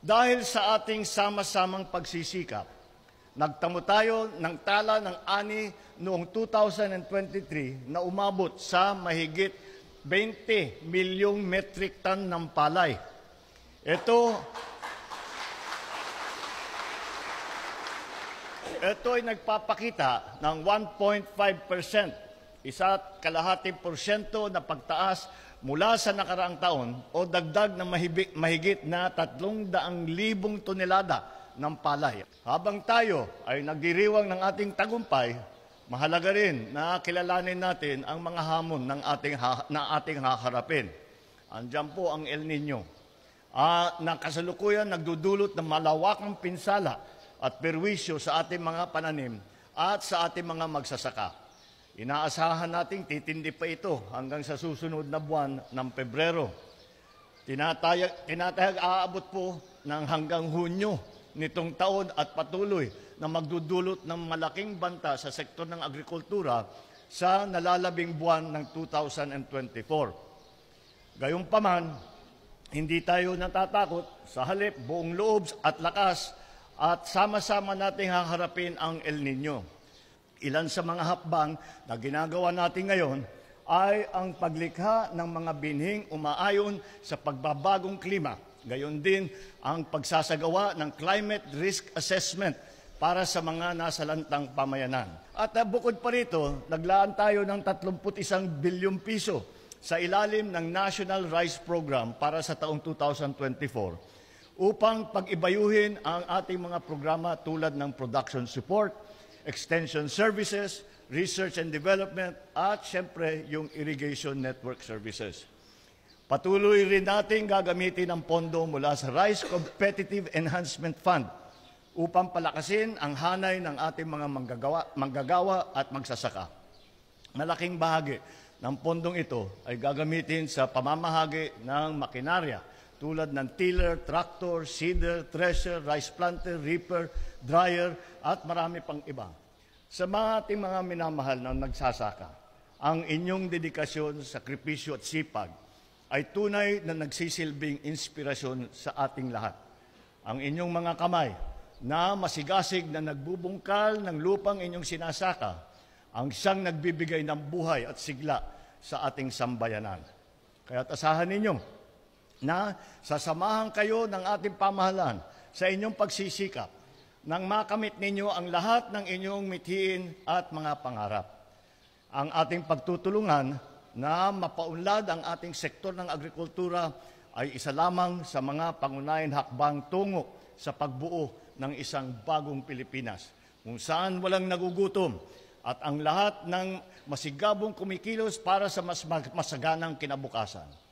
Dahil sa ating sama-samang pagsisikap, nagtamo tayo ng tala ng ani noong 2023 na umabot sa mahigit 20 milyong metric ton ng palay. Ito ay nagpapakita ng 1.5%, 1.5% na pagtaas mula sa nakaraang taon o dagdag na mahigit na 300,000 tonelada ng palay. Habang tayo ay nagdiriwang ng ating tagumpay, mahalaga rin na kilalanin natin ang mga hamon na ating haharapin. Andiyan po ang El Nino, na kasalukuyan nagdudulot ng malawakang pinsala at perwisyo sa ating mga pananim at sa ating mga magsasaka. Inaasahan nating titindi pa ito hanggang sa susunod na buwan ng Pebrero. Tinatayag aabot po ng hanggang Hunyo nitong taon at patuloy na magdudulot ng malaking banta sa sektor ng agrikultura sa nalalabing buwan ng 2024. Gayunpaman, hindi tayo natatakot, sa halip buong loob at lakas at sama-sama nating haharapin ang El Nino. Ilan sa mga hakbang na ginagawa natin ngayon ay ang paglikha ng mga binhing umaayon sa pagbabagong klima. Gayon din ang pagsasagawa ng climate risk assessment para sa mga nasalantang pamayanan. At bukod pa rito, naglaan tayo ng 31 bilyong piso sa ilalim ng National Rice Program para sa taong 2024 upang pag-ibayuhin ang ating mga programa tulad ng production support, extension services, research and development, at siyempre yung irrigation network services. Patuloy rin natin gagamitin ang pondo mula sa Rice Competitive Enhancement Fund upang palakasin ang hanay ng ating mga manggagawa at magsasaka. Malaking bahagi ng pondong ito ay gagamitin sa pamamahagi ng makinarya tulad ng tiller, tractor, seeder, thresher, rice planter, reaper, dryer, at marami pang iba. Sa ating mga minamahal na nagsasaka, ang inyong dedikasyon, sakripisyo at sipag ay tunay na nagsisilbing inspirasyon sa ating lahat. Ang inyong mga kamay na masigasig na nagbubungkal ng lupang inyong sinasaka, ang siyang nagbibigay ng buhay at sigla sa ating sambayanan. Kaya't asahan ninyo na sasamahan kayo ng ating pamahalaan sa inyong pagsisikap nang makamit ninyo ang lahat ng inyong mithiin at mga pangarap. Ang ating pagtutulungan na mapaunlad ang ating sektor ng agrikultura ay isa lamang sa mga pangunahing hakbang tungo sa pagbuo ng isang bagong Pilipinas, kung saan walang nagugutom at ang lahat ng masigabong kumikilos para sa mas masaganang kinabukasan.